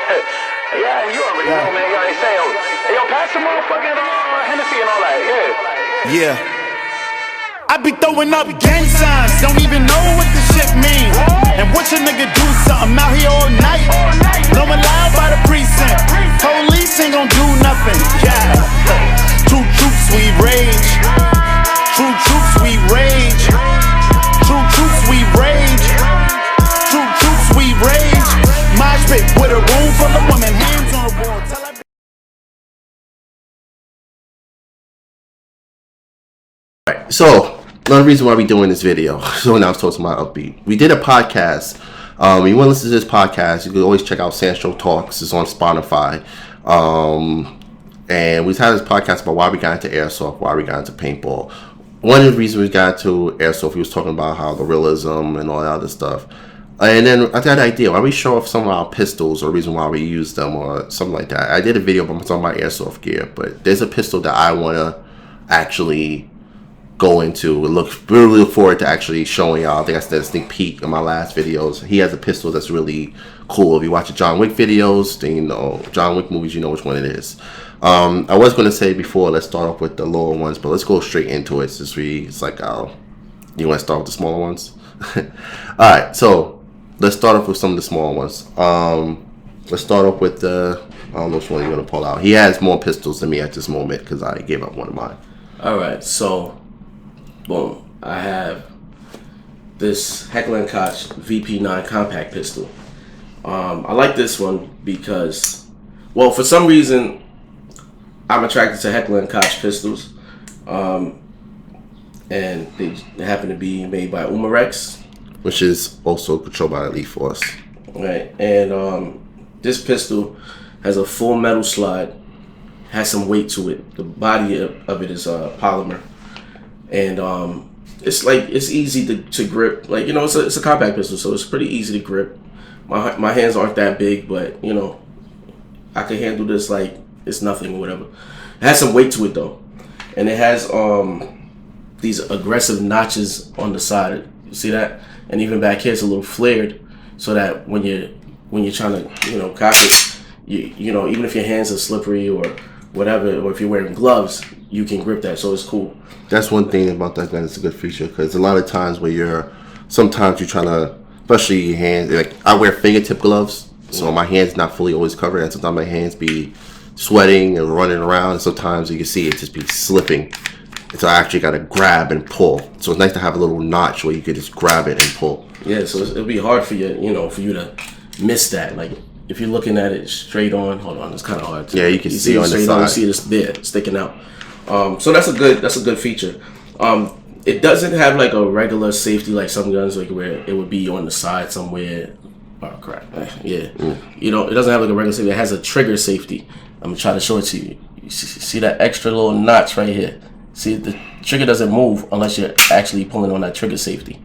Yeah, you already know, man. Yo, they say, yo, pass the motherfucking Hennessy and all that. Yeah. I be throwing up gang signs, don't even know what this shit mean. And watch a nigga do something out here all night. Blowing loud by the precinct. Police ain't gon' do nothing. Yeah. True troops, we rage. True troops, we rage. True troops, we rage. True troops, we rage. Mosh pit with a room full of women, hands on the wall. Alright, so another reason why we're doing this video. So now I'm talking about Upbeat. We did a podcast. You want to listen to this podcast, you can always check out Sancho Talks. It's on Spotify. And we had this podcast about why we got into airsoft, why we got into paintball. One of the reasons we got into airsoft, he was talking about how the realism and all that other stuff. And then I got an idea. Why don't we show off some of our pistols or reason why we use them or something like that. I did a video about talking about airsoft gear, but there's a pistol that I want to actually go into. Really look forward to actually showing y'all. I think I said a sneak peek in my last videos. He has a pistol that's really cool. If you watch the John Wick videos, then you know John Wick movies, you know which one it is. I was going to say before, let's start off with the lower ones, but let's go straight into it. It's like, you want to start with the smaller ones? Alright, so let's start off with some of the smaller ones. Let's start off with the, I don't know which one you're going to pull out. He has more pistols than me at this moment because I gave up one of mine. Alright, so, boom, I have this Heckler Koch VP9 compact pistol. I like this one because, well, for some reason, I'm attracted to Heckler Koch pistols, and they happen to be made by Umarex, which is also controlled by Elite Force. Right, and this pistol has a full metal slide, has some weight to it. The body of it is polymer, and it's easy to grip. Like, you know, it's a compact pistol, so it's pretty easy to grip. My hands aren't that big, but you know, I can handle this like it's nothing or whatever. It has some weight to it though, and it has these aggressive notches on the side. You see that? And even back here, it's a little flared, so that when you're trying to, you know, cock it, you know, even if your hands are slippery or whatever, or if you're wearing gloves, you can grip that. So it's cool. That's one thing about that gun. It's a good feature because a lot of times where sometimes you're trying to, especially your hands. Like I wear fingertip gloves, so my hands not fully always covered, and sometimes my hands be sweating and running around. And sometimes you can see it just be slipping. And so I actually got to grab and pull. So it's nice to have a little notch where you can just grab it and pull. Yeah, so it'll be hard for you, you know, for you to miss that. Like if you're looking at it straight on, hold on, it's kind of hard. Yeah, you can see on the side. You see this there sticking out. So that's a good feature. It doesn't have like a regular safety like some guns, like where it would be on the side somewhere. Oh crap! Yeah, you know, it doesn't have like a regular safety. It has a trigger safety. I'm gonna try to show it to you. You see that extra little notch right here? See, the trigger doesn't move unless you're actually pulling on that trigger safety.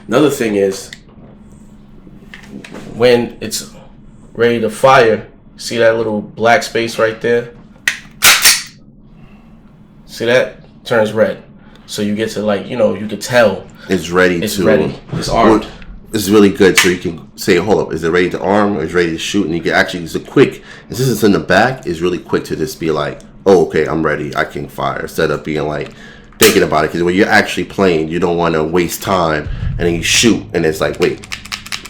Another thing is, when it's ready to fire, see that little black space right there? See that? Turns red. So you get to, like, you know, you could tell it's ready. It's ready. It's armed. It's really good, so you can say, hold up, is it ready to arm or is it ready to shoot? And you can actually, it's a quick, and since it's in the back, it's really quick to just be like, oh, okay, I'm ready, I can fire, instead of being like, thinking about it. Because when you're actually playing, you don't want to waste time, and then you shoot, and it's like, wait.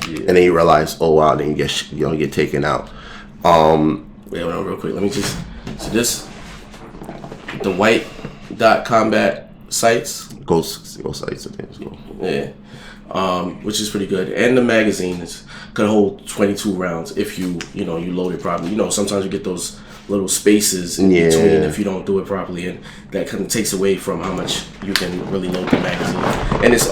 Yeah. And then you realize, oh, wow, then you get taken out. Wait, hold on real quick. Let me just, so this, the white dot combat sights. Ghost sights, I think it's cool. Yeah. Which is pretty good, and the magazine could hold 22 rounds if you load it properly. You know, sometimes you get those little spaces in between if you don't do it properly, and that kind of takes away from how much you can really load the magazine. And it's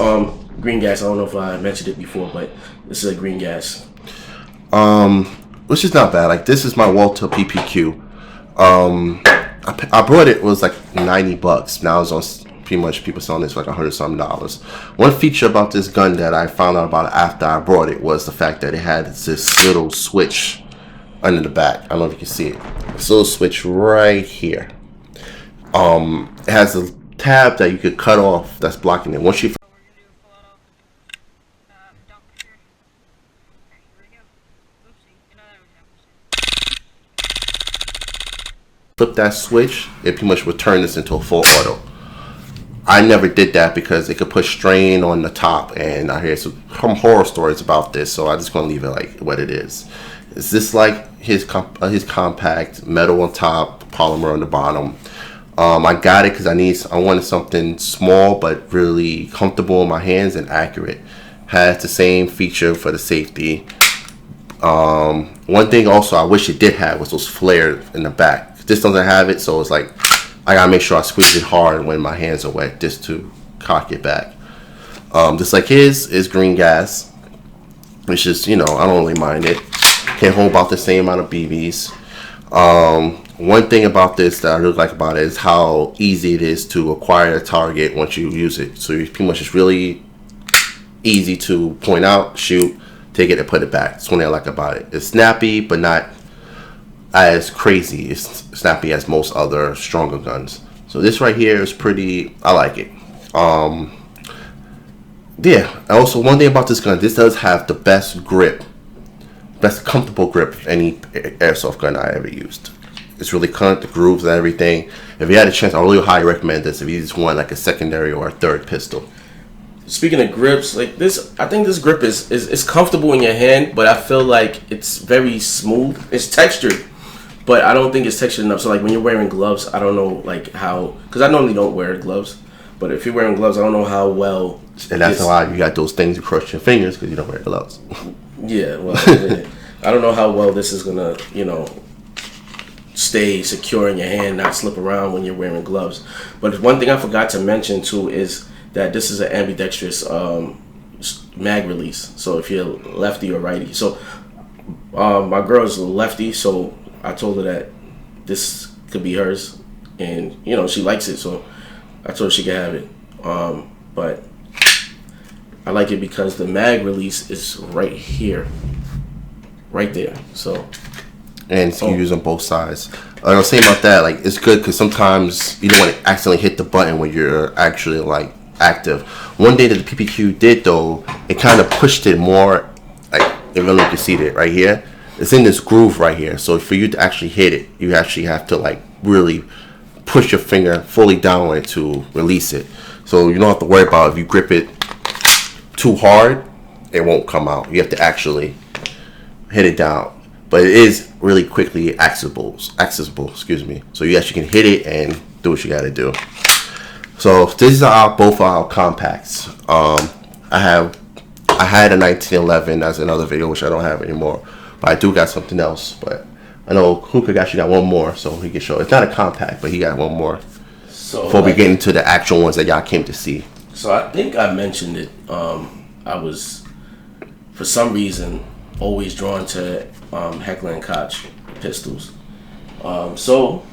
green gas. I don't know if I mentioned it before, but this is a green gas. Which is not bad. Like, this is my Walther PPQ. I bought it was like $90. Now it's on. Pretty much people selling this for like $100-something. One feature about this gun that I found out about after I bought it was the fact that it had this little switch under the back. I don't know if you can see it. This little switch right here. It has a tab that you could cut off that's blocking it. Once you flip that switch, it pretty much would turn this into a full auto. I never did that because it could put strain on the top, and I hear some horror stories about this, so I'm just gonna leave it like what it is. Is this like his compact metal on top, polymer on the bottom? I got it because I wanted something small but really comfortable in my hands and accurate. Has the same feature for the safety. One thing also I wish it did have was those flares in the back. This doesn't have it, so it's like I gotta make sure I squeeze it hard when my hands are wet just to cock it back. Just like his is green gas, which is, I don't really mind it. Can hold about the same amount of BBs. One thing about this that I really like about it is how easy it is to acquire a target once you use it. So it's pretty much just really easy to point out, shoot, take it, and put it back. That's one thing I like about it. It's snappy, but not as crazy. It's snappy as most other stronger guns. So this right here is pretty. I like it. Yeah. Also, one thing about this gun, this does have the best grip, best comfortable grip of any airsoft gun I ever used. It's really cut, the grooves and everything. If you had a chance, I really highly recommend this if you just want like a secondary or a third pistol. Speaking of grips, like this, I think this grip is comfortable in your hand, but I feel like it's very smooth. It's textured, but I don't think it's textured enough. So like when you're wearing gloves, I don't know like how, because I normally don't wear gloves, but if you're wearing gloves, I don't know how well. And that's why you got those things across your fingers, because you don't wear gloves. Yeah, well, I don't know how well this is gonna, stay secure in your hand, not slip around when you're wearing gloves. But one thing I forgot to mention too is that this is an ambidextrous mag release. So if you're lefty or righty. So my girl's a lefty, so I told her that this could be hers, and she likes it, so I told her she could have it. But I like it because the mag release is right here, right there. So. And you use on both sides. Like I was saying about that, like it's good because sometimes you don't want to accidentally hit the button when you're actually like active. One day that the PPQ did though, it kind of pushed it more. Like if you can see it right here, it's in this groove right here. So for you to actually hit it, you actually have to like really push your finger fully down on it to release it. So you don't have to worry about if you grip it too hard, it won't come out. You have to actually hit it down. But it is really quickly accessible, excuse me. So you actually can hit it and do what you got to do. So these are both our compacts. I had a 1911 as another video, which I don't have anymore. But I do got something else. But I know Hookah actually got one more, so he can show. It's not a compact, but he got one more. So before we get into the actual ones that y'all came to see. So I think I mentioned it. I was, for some reason, always drawn to Heckler Koch pistols. So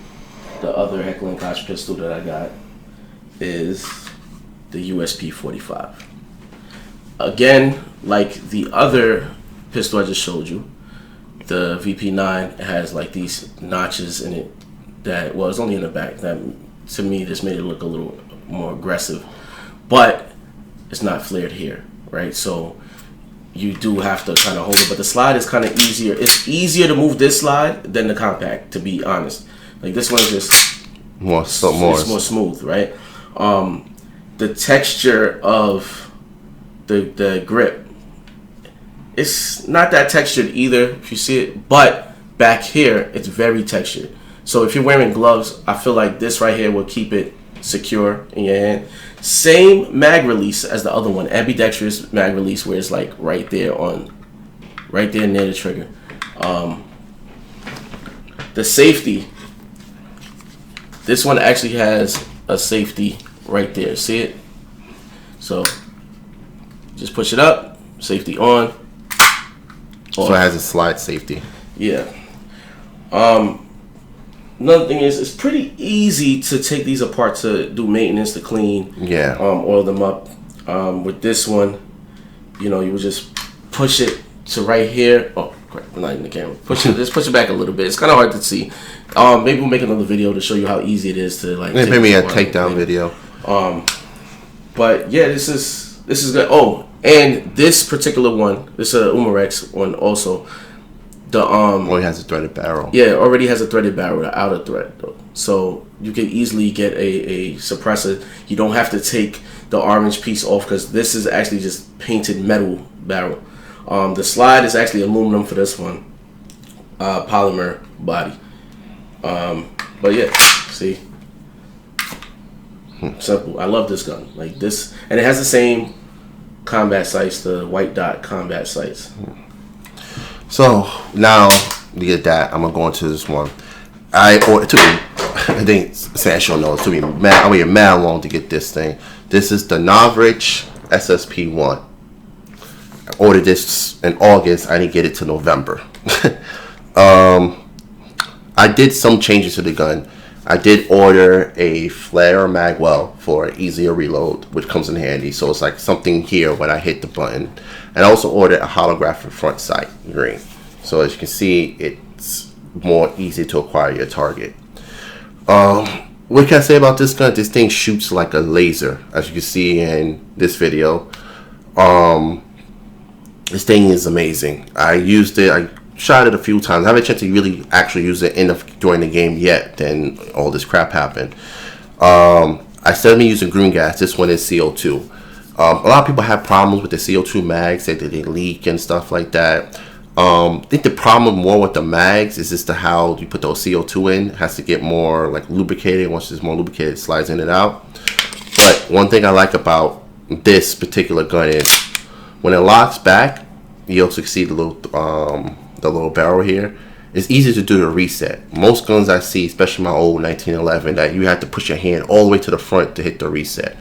the other Heckler Koch pistol that I got is the USP 45. Again, like the other pistol I just showed you, the VP9 has like these notches in it that, well, it's only in the back. That to me just made it look a little more aggressive, but it's not flared here, right? So you do have to kind of hold it, but the slide is kind of easier. It's easier to move this slide than the compact, to be honest. Like this one is just more smooth, right? The texture of the grip, it's not that textured either, if you see it, but back here it's very textured. So if you're wearing gloves, I feel like this right here will keep it secure in your hand. Same mag release as the other one, ambidextrous mag release, where it's like right there near the trigger. The safety, this one actually has a safety right there. See it? So just push it up, safety on. So it has a slide safety. Yeah. Another thing is, it's pretty easy to take these apart to do maintenance, to clean, oil them up. With this one, you would just push it to right here. Oh, crap, I'm not in the camera. Just push it back a little bit. It's kind of hard to see. Maybe we'll make another video to show you how easy it is to like. Maybe a takedown video. But yeah, this is good. Oh, and this particular one, this is a Umarex one also. Or it has a threaded barrel. Yeah, it already has a threaded barrel, the outer thread though. So you can easily get a suppressor. You don't have to take the orange piece off because this is actually just painted metal barrel. The slide is actually aluminum for this one, polymer body. But yeah, see, simple. I love this gun, like this, and it has the same combat sights, the white dot combat sights. So now to get that, I'm gonna go into this one. It took me, I think Sancho knows, it took me I waited mad long to get this thing. This is the Novritsch SSP1. I ordered this in August. I didn't get it till November. I did some changes to the gun. I did order a flare magwell for easier reload, which comes in handy. So it's like something here when I hit the button. And I also ordered a holographic front sight green. So as you can see, it's more easy to acquire your target. What can I say about this gun? This thing shoots like a laser, as you can see in this video. This thing is amazing. I used it. I shot it a few times. I haven't had a chance to really actually use it during the game yet. Then all this crap happened. I still been using green gas. This one is CO2. A lot of people have problems with the CO2 mags, that they leak and stuff like that. I think the problem more with the mags is just how you put those CO2 in. It has to get more like lubricated. Once it's more lubricated, it slides in and out. But one thing I like about this particular gun is when it locks back, you also see the little barrel here. It's easy to do the reset. Most guns I see, especially my old 1911, that you have to push your hand all the way to the front to hit the reset.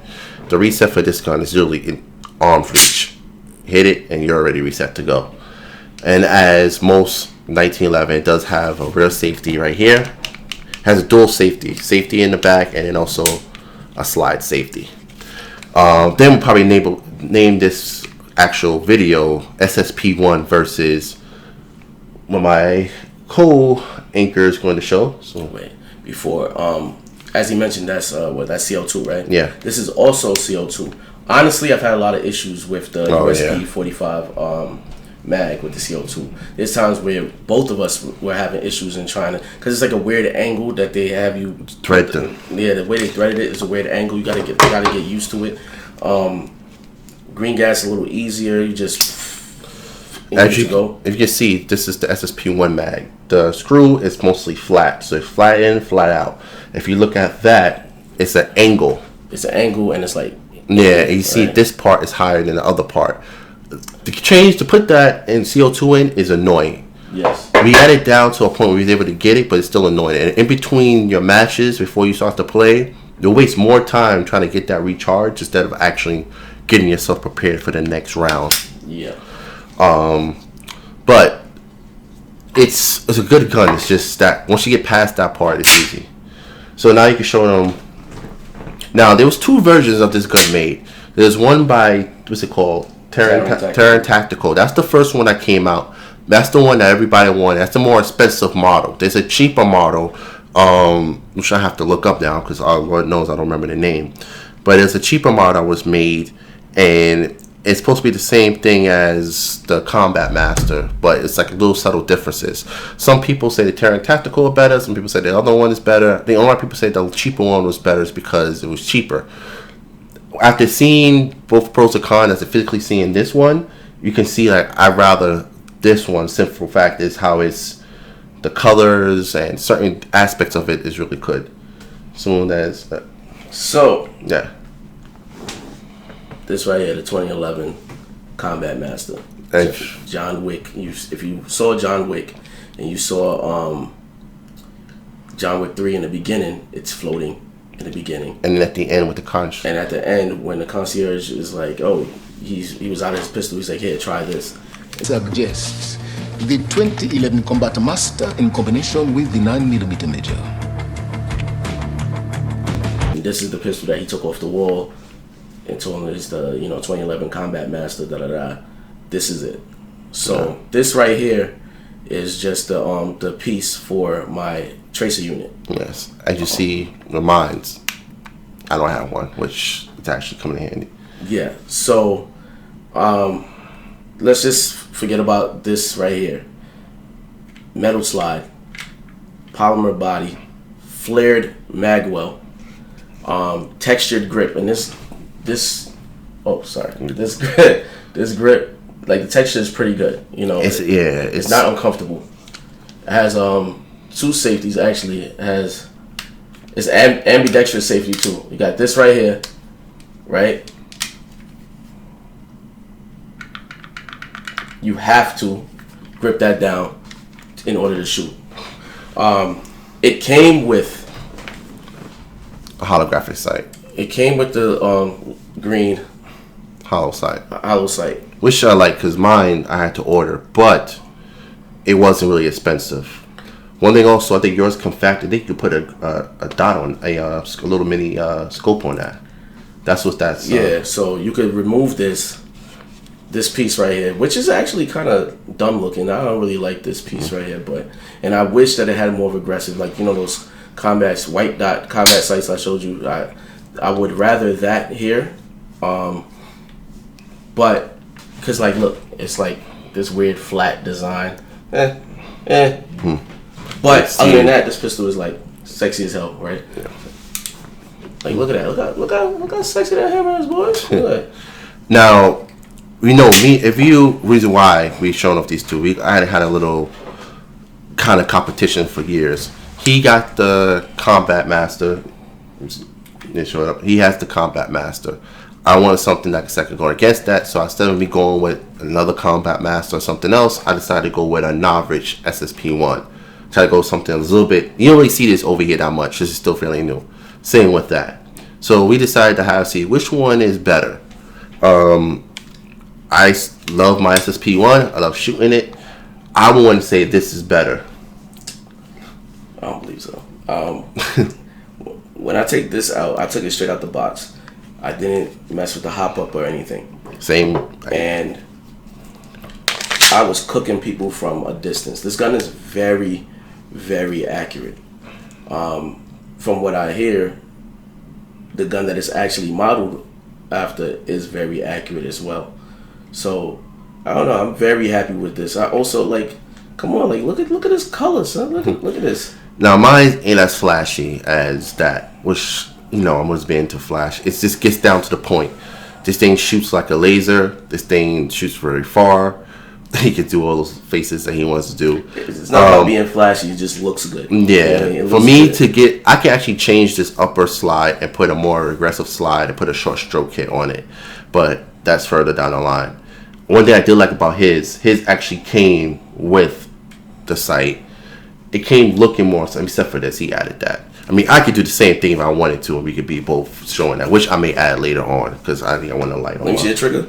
The reset for this gun is literally in arm's reach. Hit it and you're already reset to go. And as most 1911, it does have a rear safety right here. It has a dual safety in the back, and then also a slide safety. Then we'll probably name this actual video SSP1 versus what my co-anchor is going to show. So wait, before as he mentioned, that's that's CO2, right? Yeah. This is also CO2. Honestly, I've had a lot of issues with the USP 45 mag with the CO2. There's times where both of us were having issues in trying to, because it's like a weird angle that they have you thread them. Yeah, the way they threaded it is a weird angle. You gotta get used to it. Green gas is a little easier. You just if you can see, this is the SSP1 mag. The screw is mostly flat, so it's flat in, flat out. If you look at that, it's an angle. It's an angle, and it's like you see this part is higher than the other part. The change to put that in CO2 in is annoying. Yes. We got it down to a point where we was able to get it, but it's still annoying. And in between your matches, before you start to play, you'll waste more time trying to get that recharge instead of actually getting yourself prepared for the next round. Yeah. But it's a good gun. It's just that once you get past that part, it's easy. So now you can show them. Now there was two versions of this gun made. There's one by what's it called? Terran Tactical. That's the first one that came out. That's the one that everybody wanted. That's the more expensive model. There's a cheaper model, which I have to look up now because Lord knows I don't remember the name. But there's a cheaper model that was made, and it's supposed to be the same thing as the Combat Master, but it's like little subtle differences. Some people say the Terran Tactical are better. Some people say the other one is better. The only people say the cheaper one was better is because it was cheaper. After seeing both pros and cons, after physically seeing this one, you can see like I'd rather this one. Simple fact is how it's the colors and certain aspects of it is really good. Soon as yeah, this right here, the 2011 Combat Master, John Wick. If you saw John Wick and you saw John Wick 3 in the beginning, it's floating in the beginning, and then at the end with the concierge. And at the end, when the concierge is like, "Oh, he was out of his pistol," he's like, "Here, try this." Suggests the 2011 Combat Master in combination with the 9mm Major. And this is the pistol that he took off the wall and told him it's the 2011 Combat Master. This is it. So this right here is just the piece for my tracer unit. Yes, as you see, the mines. I don't have one, which is actually coming in handy. Yeah. So, let's just forget about this right here. metal slide, polymer body, flared magwell, textured grip, and this grip, like the texture is pretty good. You know, it's not uncomfortable. It has 2 safeties actually. It's ambidextrous safety too. You got this right here, right? You have to grip that down in order to shoot. It came with a holographic sight. It came with the green hollow sight. Which I like because mine I had to order, but it wasn't really expensive. One thing also, I think yours compacted. I think you could put a dot on a little mini scope on that. That's what that's. Yeah, so you could remove this piece right here, which is actually kind of dumb looking. I don't really like this piece right here, and I wish that it had more of aggressive, like those white dot combat sights I showed you. I would rather that here, but because like look, it's like this weird flat design. But other than that, this pistol is like sexy as hell, right? Yeah. Like look at that, look how sexy that hammer is, boys. Now, reason why we shown off these two, I had a little kind of competition for years. He got the Combat Master. They showed up. He has the Combat Master. I wanted something that could go against that, so instead of me going with another Combat Master or something else, I decided to go with a Novritsch SSP1. Try to go something a little bit. You don't really see this over here that much. This is still fairly new. Same with that. So we decided to see which one is better. I love my SSP1. I love shooting it. I want to say this is better. I don't believe so. When I take this out, I took it straight out the box. I didn't mess with the hop up or anything. Same. And I was cooking people from a distance. This gun is very, very accurate. From what I hear, the gun that it's actually modeled after is very accurate as well. So I don't know. I'm very happy with this. I also come on, look at this color, son. Look at this. Now mine ain't as flashy as that, which I'm just being into flash. It just gets down to the point. This thing shoots like a laser. This thing shoots very far. He can do all those faces that he wants to do. It's not about being flashy. It just looks good. Yeah. For me good. I can actually change this upper slide and put a more aggressive slide and put a short stroke hit on it. But that's further down the line. One thing I did like about his actually came with the sight. It came looking more, except for this, he added that. I mean, I could do the same thing if I wanted to, and we could be both showing that, which I may add later on, because I think I want to light on. Let me see the trigger.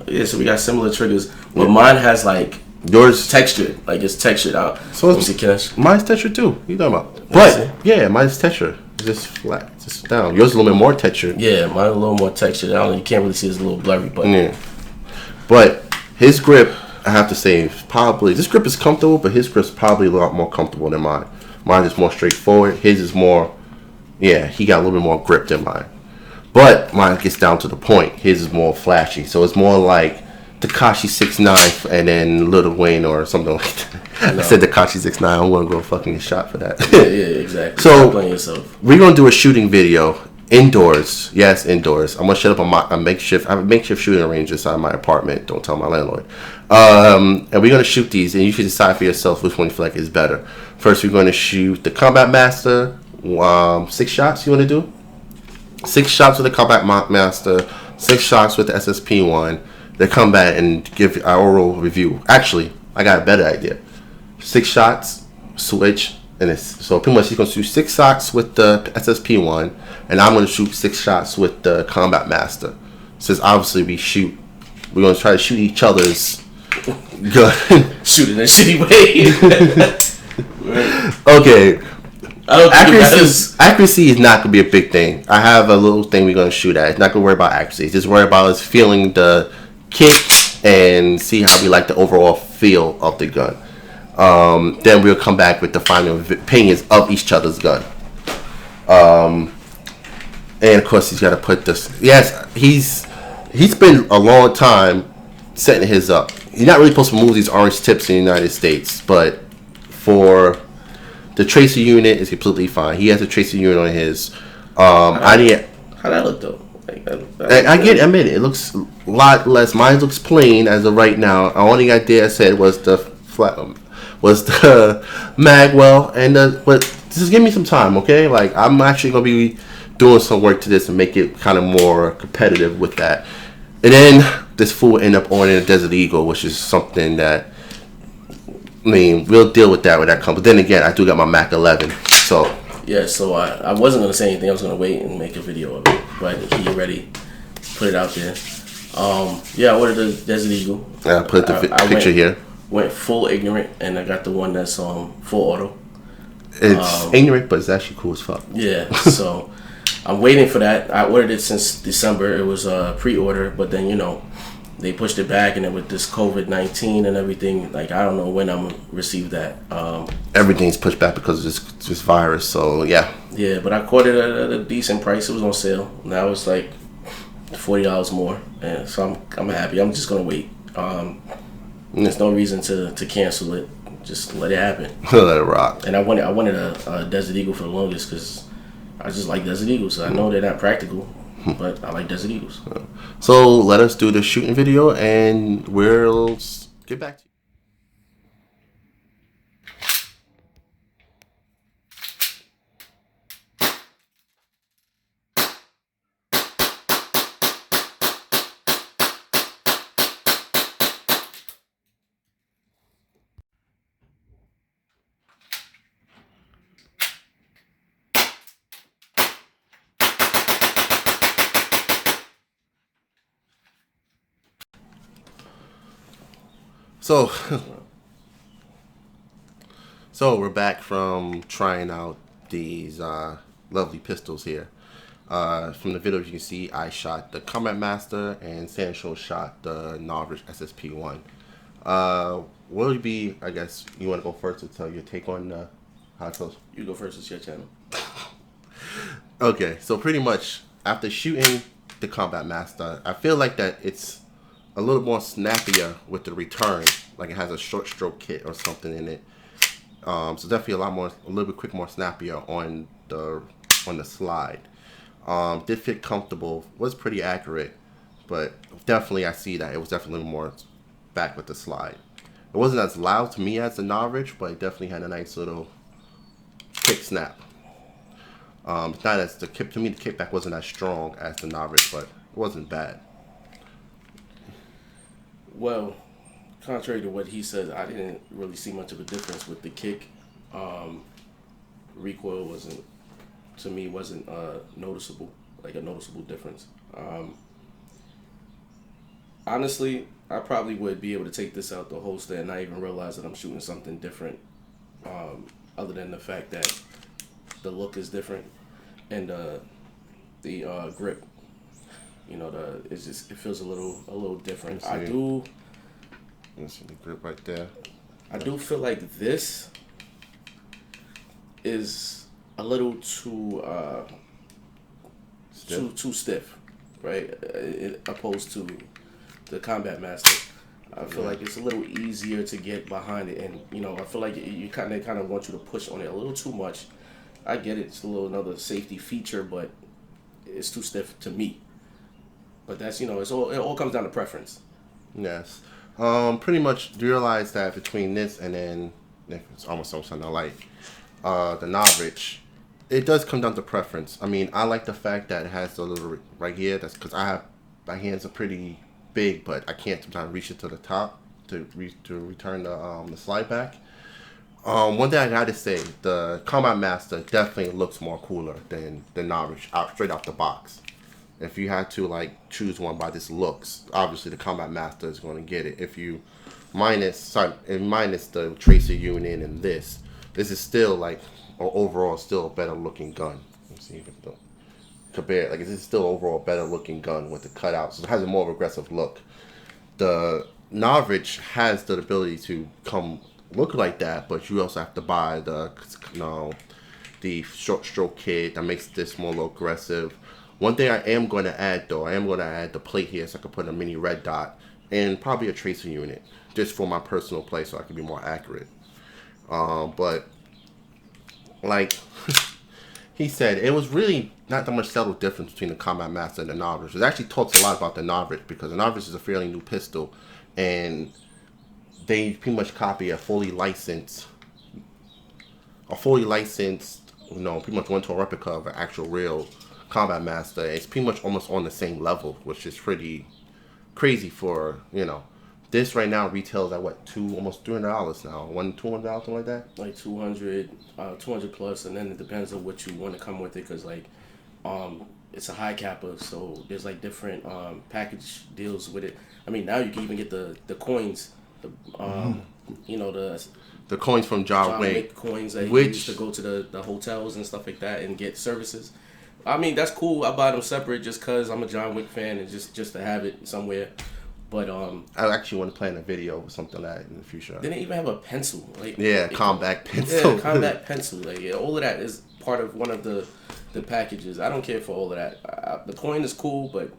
Yeah, so we got similar triggers. But mine has yours textured, it's textured out. So mine's textured too. You talking about? But yeah, mine's textured. It's just flat, just down. Yours is a little bit more textured. Yeah, mine's a little more textured. You can't really see it's a little blurry, but yeah. But his grip, I have to say, probably this grip is comfortable, but his grip's probably a lot more comfortable than mine. Mine is more straightforward. His is more, he got a little bit more grip than mine. But mine gets down to the point. His is more flashy, so it's more like Tekashi 6ix9ine and then Lil Wayne or something like that. No. I said Tekashi 6ix9ine. I'm gonna go fucking get shot for that. Yeah, exactly. So playing yourself. We're gonna do a shooting video indoors. Yes, indoors. I'm gonna set up a makeshift. I have a makeshift shooting range inside my apartment. Don't tell my landlord. And we're gonna shoot these, and you should decide for yourself which one you feel like is better. First, we're gonna shoot the Combat Master. 6 shots. You wanna do? 6 shots with the Combat Master. 6 shots with the SSP1. They come back and give our oral review. Actually, I got a better idea. 6 shots, switch, and so pretty much he's gonna shoot 6 shots with the SSP1, and I'm gonna shoot 6 shots with the Combat Master. Since obviously we're gonna try to shoot each other's gun. Shoot in a shitty way. Okay. Accuracy is not gonna be a big thing. I have a little thing we're gonna shoot at. It's not gonna worry about accuracy. Just worry about us feeling the kick and see how we like the overall feel of the gun. Then we'll come back with the final opinions of each other's gun. And of course he's got to put this. Yes, he's been a long time setting his up. you're not really supposed to move these orange tips in the United States, but for the tracer unit is completely fine. He has a tracer unit on his. How'd that look though? I admit it looks a lot less. Mine looks plain as of right now. The only idea I said was the magwell, and but just give me some time, okay? Like I'm actually gonna be doing some work to this and make it kind of more competitive with that. And then this fool end up owning a Desert Eagle, which is something that we'll deal with that when that comes. But then again, I do got my Mac 11, so. Yeah, so I wasn't going to say anything. I was going to wait and make a video of it. But he already put it out there. I ordered the Desert Eagle. I put the picture here. Went full ignorant, and I got the one that's full auto. It's ignorant, but it's actually cool as fuck. Yeah, so I'm waiting for that. I ordered it since December. It was a pre-order, but then, they pushed it back, and then with this COVID-19 and everything, like I don't know when I'm gonna receive that. Everything's pushed back because of this virus. So yeah. Yeah, but I caught it at a decent price. It was on sale. Now it's like $40 more, and so I'm happy. I'm just gonna wait. There's no reason to cancel it. Just let it happen. Let it rock. And I wanted a Desert Eagle for the longest because I just like Desert Eagles. I know they're not practical. But I like Desert Eagles. So let us do the shooting video and we'll get back to you. So we're back from trying out these lovely pistols here. From the video you can see I shot the Combat Master and Sancho shot the Novritsch SSP1. Will you be, I guess, you want to go first to tell your take on how it goes? You go first, it's your channel. Okay, so pretty much after shooting the Combat Master, I feel like that it's a little more snappier with the return, like it has a short stroke kit or something in it. So definitely a little bit quick, more snappier on the slide. Did fit comfortable, was pretty accurate, but definitely I see that it was definitely more back with the slide. It wasn't as loud to me as the Novritsch, but it definitely had a nice little quick snap. It's not as to me the kickback wasn't as strong as the Novritsch, but it wasn't bad. Well, contrary to what he said, I didn't really see much of a difference with the kick. Recoil wasn't noticeable, like a noticeable difference. Honestly, I probably would be able to take this out the holster and not even realize that I'm shooting something different, other than the fact that the look is different and the grip. It feels a little different. You see the grip right there. I do feel like this is a little too stiff, right? Opposed to the Combat Master. I feel like it's a little easier to get behind it, and I feel like you kind of want you to push on it a little too much. I get it; it's another safety feature, but it's too stiff to me. But that's it all comes down to preference. Yes. Pretty much realize that between this and then it's almost something I like the Novritsch, it does come down to preference. I mean, I like the fact that it has a little right here. That's because my hands are pretty big, but I can't sometimes reach it to the top to return the slide back. One thing I gotta say, the Combat Master definitely looks more cooler than the Novritsch straight out the box. If you had to choose one by this looks, obviously the Combat Master is going to get it. If you minus the tracer unit and this is still overall still a better looking gun. Let's see if it compare this is still overall better looking gun with the cutouts. So it has a more aggressive look. The Novritsch has the ability to look like that, but you also have to buy the short stroke kit that makes this more aggressive. One thing I am going to add, though, I am going to add the plate here so I can put a mini red dot and probably a tracer unit just for my personal play, so I can be more accurate. But like he said, it was really not that much subtle difference between the Combat Master and the Novritsch. It actually talks a lot about the Novritsch because the Novritsch is a fairly new pistol, and they pretty much copy a fully licensed, you know, pretty much one-to-one replica of an actual real Combat Master. It's pretty much almost on the same level, which is pretty crazy for, you know. This right now retails at what, almost $300 now, $200, something like that. Like 200 plus, and then it depends on what you want to come with it, because like, it's a high capper, so there's like different package deals with it. I mean, now you can even get the coins, you know, the coins from John Wick coins that you used to go to the hotels and stuff like that and get services. I mean, that's cool. I buy them separate just cause I'm a John Wick fan and just to have it somewhere. But I actually want to plan a video or something like that in the future. They didn't even have a pencil, like combat pencil. Yeah, combat pencil. Like all of that is part of one of the packages. I don't care for all of that. The coin is cool, but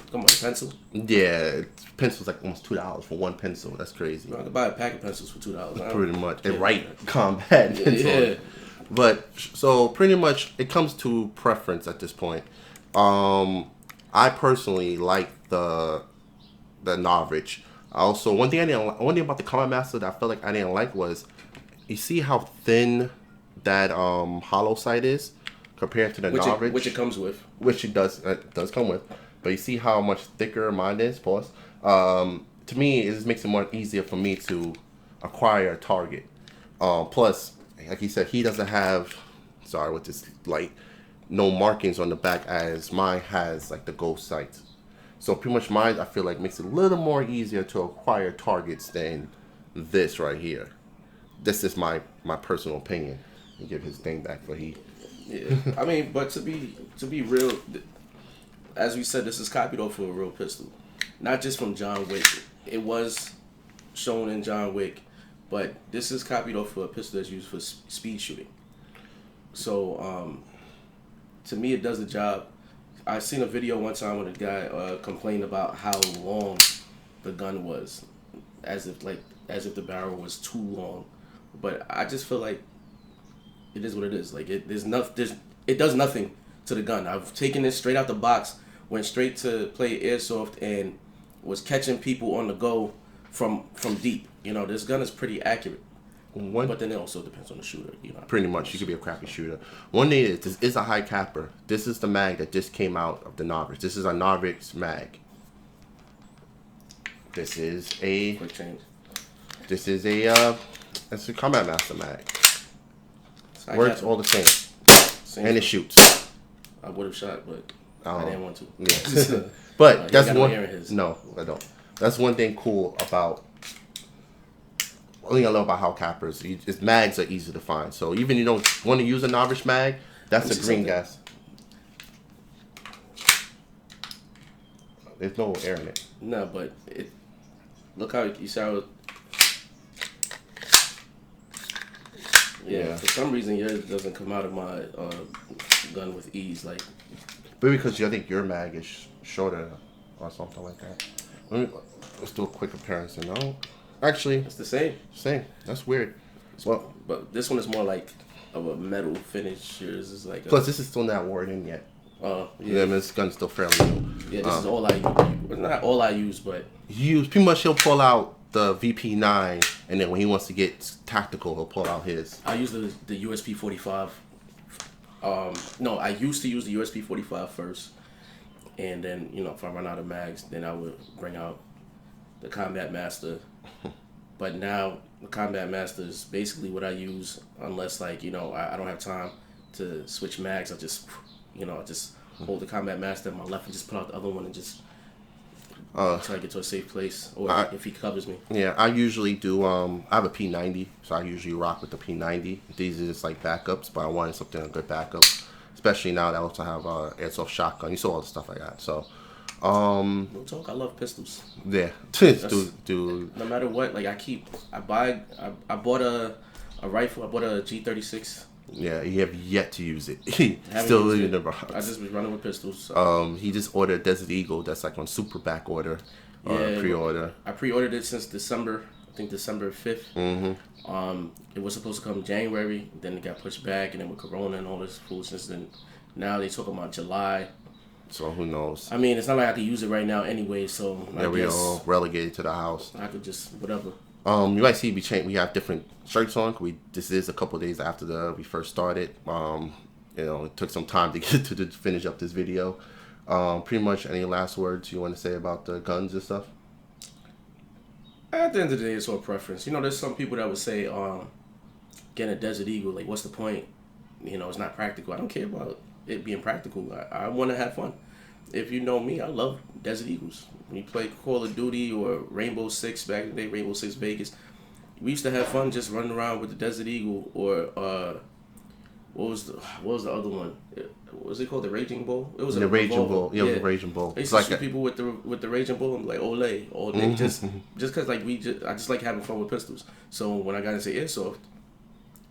come on, pencil. Yeah, pencils like almost $2 for one pencil. That's crazy. I could buy a pack of pencils for $2. Pretty much, they write combat pencil. Yeah. But so pretty much, it comes to preference at this point. I personally like the Novritsch. Also, one thing about the Combat Master that I felt like I didn't like was, you see how thin that hollow sight is compared to the Novritsch, which it comes with, which it does come with. But you see how much thicker mine is. Pause. To me, it just makes it more easier for me to acquire a target. Plus, like he said, he doesn't have, with this light, no markings on the back as mine has, like the ghost sights. So pretty much mine, I feel like, makes it a little more easier to acquire targets than this right here. This is my personal opinion. And give his thing back for he. Yeah, I mean, but to be real, as we said, this is copied off of a real pistol, not just from John Wick. It was shown in John Wick, but this is copied off of a pistol that's used for speed shooting. So, to me, it does the job. I seen a video one time when a guy complained about how long the gun was, as if the barrel was too long. But I just feel like it is what it is. Like it does nothing to the gun. I've taken it straight out the box, went straight to play Airsoft, and was catching people on the go from deep. You know, this gun is pretty accurate. But then it also depends on the shooter. You know, pretty much, you could be a crappy shooter. One thing is, this is a high capper. This is the mag that just came out of the Novritsch. This is a Novritsch mag. This is a quick change. This is it's a Combat Master mag. Works all the same and it shoots. I would have shot, but I didn't want to. Yeah. But that's one. No, I don't. That's one thing cool about. One thing I love about how cappers, is mags are easy to find. So even you don't want to use a Novritsch mag, that's a green gas. There's no air in it. No, but look how you sound. Yeah, for some reason yours doesn't come out of my gun with ease, like. Maybe because I think your mag is shorter or something like that. Let's do a quick comparison. No, actually, it's the same. Same. That's weird. Well, but this one is more like of a metal finish. Yours is like. Plus, this is still not worn in yet. Oh, yeah. This gun's still fairly new. Yeah, this is all I use. Not all I use, but. Pretty much he'll pull out the VP9, and then when he wants to get tactical, he'll pull out his. I use the USP 45. No, I used to use the USP 45 first, and then if I run out of mags, then I would bring out the Combat Master. But now the Combat Master is basically what I use, unless I don't have time to switch mags. I just hold the Combat Master in my left and just put out the other one and just. Until I get to a safe place, or if he covers me. Yeah, I usually do. I have a P90, so I usually rock with the P90. These are just like backups, but I wanted something a good backup, especially now that I also have airsoft shotgun. You saw all the stuff I got. So, no talk. I love pistols. Yeah, dude. No matter what, I bought a rifle. I bought a G36. Yeah, you have yet to use it. Still in the box. I just was running with pistols. So. He just ordered Desert Eagle. That's like on super back order, pre-order. I pre-ordered it since December I think December 5th. It was supposed to come January, then it got pushed back, and then with Corona and all this foolishness, then now they talking about July. So who knows? I mean, it's not like I could use it right now anyway, so yeah, we all relegated to the house. I could just whatever. You might see we have different shirts on. This is a couple of days after we first started. It took some time to get to finish up this video. Pretty much, any last words you want to say about the guns and stuff? At the end of the day, it's all preference. There's some people that would say, getting a Desert Eagle, like, what's the point? It's not practical. I don't care about it being practical. I want to have fun. If you know me, I love Desert Eagles. When you play Call of Duty or Rainbow Six back in the day, Rainbow Six Vegas, we used to have fun just running around with the Desert Eagle or what was the other one? What was it called? The Raging Bull? It was the Raging Bull. Yeah, it was the Raging Bull. I used to shoot people with the Raging Bull and like Olay all day, just because like I just like having fun with pistols. So when I got into Airsoft,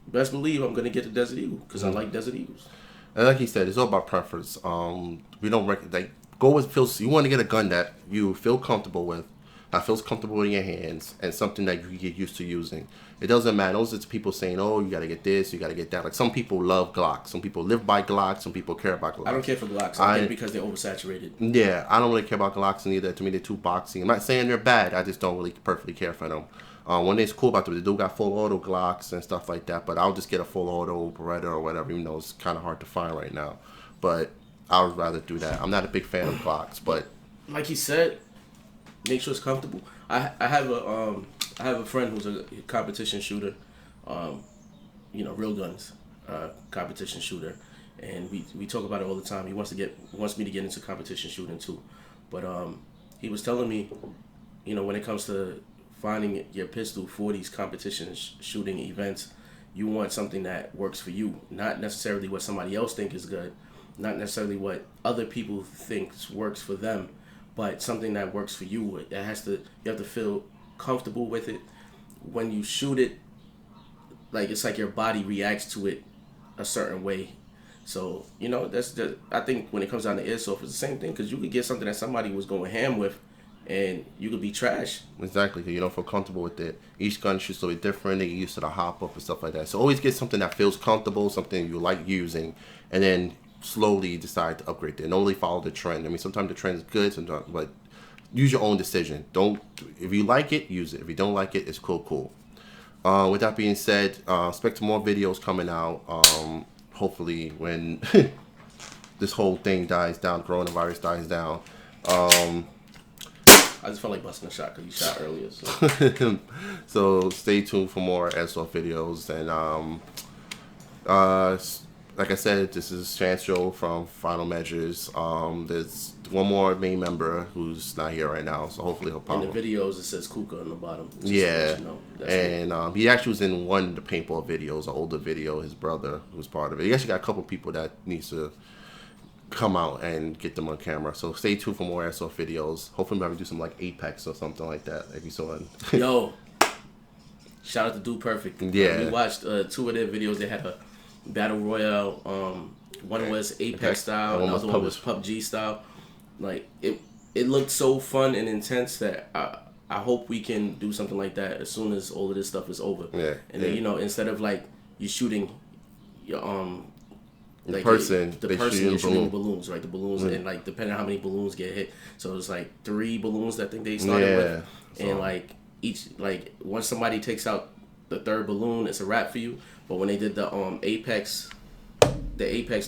best believe I'm gonna get the Desert Eagle because I like Desert Eagles. And like he said, it's all about preference. We don't go with you want to get a gun that you feel comfortable with, that feels comfortable in your hands, and something that you get used to using. It doesn't matter. Those are people saying, "Oh, you gotta get this, you gotta get that." Like some people love Glocks, some people live by Glocks, some people care about Glocks. I don't care for Glocks. I think because they're oversaturated. Yeah, I don't really care about Glocks either. To me, they're too boxy. I'm not saying they're bad. I just don't really perfectly care for them. One thing's cool about them, they do got full auto Glocks and stuff like that. But I'll just get a full auto Beretta or whatever, even though it's kind of hard to find right now. But I would rather do that. I'm not a big fan of Glocks, but like he said, make sure it's comfortable. I have a friend who's a competition shooter, real guns, competition shooter, and we talk about it all the time. He wants me to get into competition shooting too, but he was telling me, when it comes to finding your pistol for these competition shooting events, you want something that works for you, not necessarily what somebody else think is good, not necessarily what other people think works for them, but something that works for you. You have to feel comfortable with it. When you shoot it, like it's like your body reacts to it a certain way. So I think when it comes down to Airsoft, it's the same thing, because you could get something that somebody was going ham with, and you could be trash. Exactly, because you don't feel comfortable with it. Each gun shoots a little bit different. They get used to the hop up and stuff like that. So always get something that feels comfortable, something you like using, and then slowly decide to upgrade it. And only follow the trend. I mean, sometimes the trend is good, sometimes, but use your own decision. If you like it, use it. If you don't like it, it's cool. With that being said, expect more videos coming out. Hopefully, when this whole thing dies down, coronavirus dies down. I just felt like busting a shot because you shot earlier. So stay tuned for more Airsoft videos. And like I said, this is Chancho from Final Measures. There's one more main member who's not here right now, so hopefully he'll pop up. In the videos, it says Kuka on the bottom. Yeah, and he actually was in one of the paintball videos, an older video. His brother was part of it. He actually got a couple people that needs to come out and get them on camera. So stay tuned for more Airsoft videos. Hopefully maybe do some like Apex or something like that, like you saw in Yo, shout out to Dude Perfect. Yeah, we watched 2 of their videos. They had a battle royale. One was Apex style, the other one was PUBG style. Like it looked so fun and intense that I hope we can do something like that as soon as all of this stuff is over. Yeah, and then instead of like you shooting your the person you're shooting balloons, right? The balloons, and like depending on how many balloons get hit, so it's like 3 balloons I think they started with, and like each once somebody takes out the 3rd balloon, it's a wrap for you. But when they did the Apex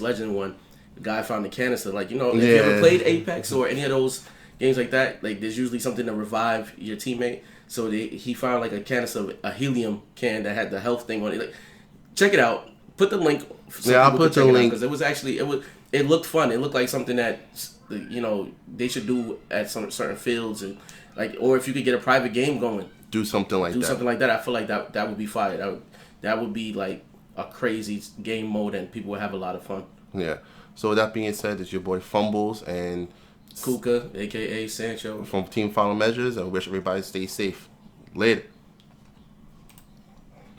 Legend one, the guy found the canister. Like if you ever played Apex or any of those games like that, like there's usually something to revive your teammate. So he found like a canister of a helium can that had the health thing on it. Like, check it out. Put the link. I'll put the link because it was actually it looked fun. It looked like something that they should do at some certain fields, and like, or if you could get a private game going, do something like that. I feel like that would be fire. That would be like a crazy game mode, and people would have a lot of fun. Yeah. So with that being said, it's your boy Fumbles and Kuka, aka Sancho, from Team Final Measures, and wish everybody stay safe. Later.